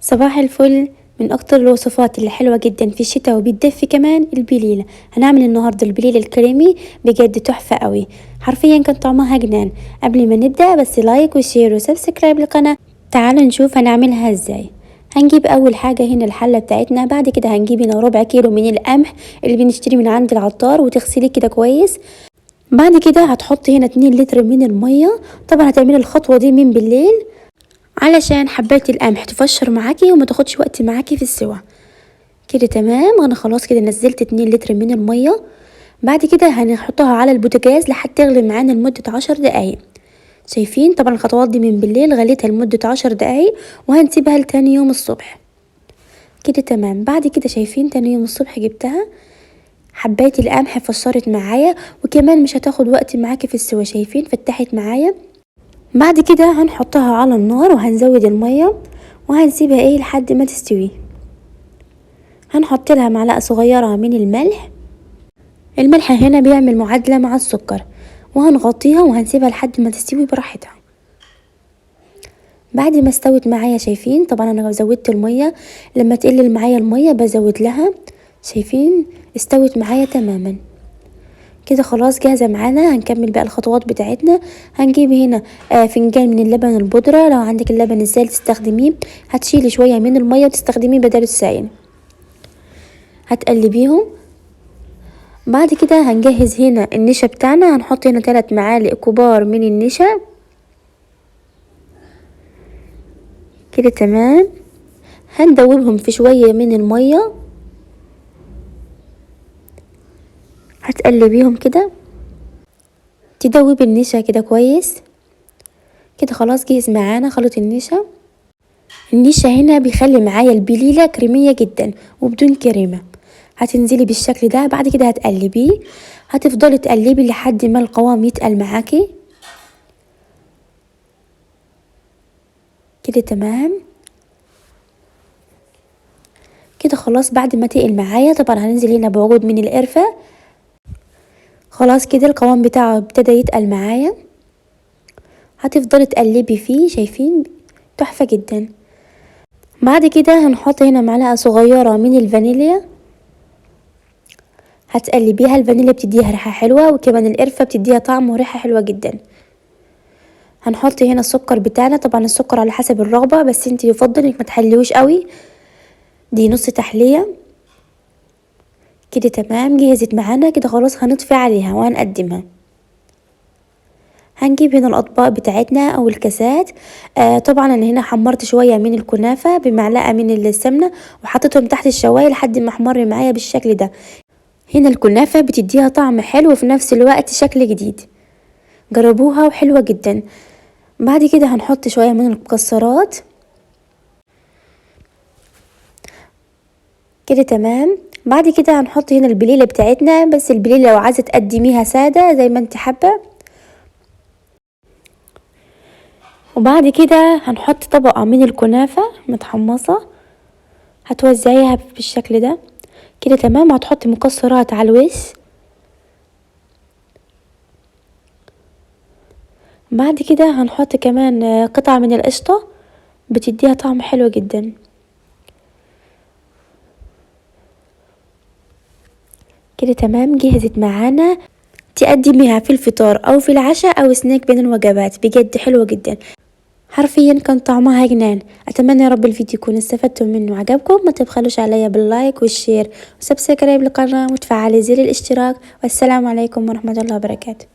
صباح الفل. من اكتر الوصفات اللي حلوة جدا في الشتاء وبتدفي كمان البليلة. هنعمل النهاردة البليل الكريمي، بجد تحفة قوي، حرفيا كان طعمها جنان. قبل ما نبدأ بس لايك وشير وسبسكرايب للقناة. تعالوا نشوف هنعملها ازاي. هنجيب اول حاجة هنا الحلة بتاعتنا، بعد كده هنجيب هنا ربع كيلو من القمح اللي بنشتري من عند العطار وتغسليه كده كويس. بعد كده هتحطي هنا 2 لتر من المية. طبعا هتعملي الخطوة دي من بالليل علشان حبات القمح تفشر معاكي وما تاخدش وقت معاكي في السوا. كده تمام. انا خلاص كده نزلت 2 لتر من المية. بعد كده هنحطها على البوتاجاز لحد تغلي معانا لمدة 10 دقايق. شايفين طبعا الخطوات دي من بالليل غليتها لمدة 10 دقايق وهنسيبها لتاني يوم الصبح. كده تمام. بعد كده شايفين تاني يوم الصبح جبتها، حبات القمح فشرت معايا وكمان مش هتاخد وقت معاكي في السوا. شايفين فتحت معايا. بعد كده هنحطها على النار وهنزود المية وهنسيبها لحد ما تستوي. هنحط لها معلقة صغيرة من الملح. الملح هنا بيعمل معادلة مع السكر، وهنغطيها وهنسيبها لحد ما تستوي براحتها. بعد ما استوت معايا شايفين طبعا انا زودت المية، لما تقلل معايا المية بزود لها. شايفين استوت معايا تماما. كده خلاص جاهزة معانا. هنكمل بقى الخطوات بتاعتنا. هنجيب هنا فنجان من اللبن البودرة، لو عندك اللبن السائل تستخدميه. هتشيلي شوية من المية وتستخدميه بدل السائل. هتقلبيهم. بعد كده هنجهز هنا النشا بتاعنا. هنحط هنا 3 معالق كبار من النشا. كده تمام. هندوبهم في شوية من المية. هتقلبيهم كده، تدوبي النشا كده كويس. كده خلاص جهز معانا خلط النشا. النشا هنا بيخلي معايا البليلة كريمية جدا وبدون كريمة. هتنزلي بالشكل ده. بعد كده هتقلبيه، هتفضلي تقلبي لحد ما القوام يتقل معاكي. كده تمام. كده خلاص بعد ما تقل معايا طبعا هننزل هنا بعود من القرفة. خلاص كده القوام بتاعه ابتدى يتقل معايا. هتفضلي تقلبي فيه. شايفين تحفة جدا. بعد كده هنحط هنا معلقة صغيرة من الفانيليا. هتقلبيها. الفانيليا بتديها ريحة حلوة وكمان القرفة بتديها طعم وريحة حلوة جدا. هنحط هنا السكر بتاعنا. طبعا السكر على حسب الرغبة، بس انت يفضل انك ما تحليوش قوي. دي نص تحلية. كده تمام جهزت معانا. كده خلاص هنطفي عليها وهنقدمها. هنجيب هنا الاطباق بتاعتنا او الكاسات. طبعا انا هنا حمرت شوية من الكنافة بمعلقة من السمنة وحطيتهم تحت الشواية لحد ما احمر معايا بالشكل ده. هنا الكنافة بتديها طعم حلو وفي نفس الوقت شكل جديد. جربوها وحلوة جدا. بعد كده هنحط شوية من المكسرات. كده تمام. بعد كده هنحط هنا البليلة بتاعتنا، بس البليلة لو عايزة تقدميها سادة زي ما انت حابة. وبعد كده هنحط طبقة من الكنافة متحمصة، هتوزعيها بالشكل ده. كده تمام. هتحطي مكسرات على الوش. بعد كده هنحط كمان قطعة من القشطة بتديها طعم حلو جدا. كده تمام جهزت معانا. تقدميها في الفطار او في العشاء او سناك بين الوجبات، بجد حلوة جدا. حرفيا كان طعمها جنان. اتمنى يا رب الفيديو يكون استفدتم منه وعجبكم. ما تبخلوش عليا باللايك والشير وسبسكرايب للقناة وتفعلي زر الاشتراك. والسلام عليكم ورحمة الله وبركاته.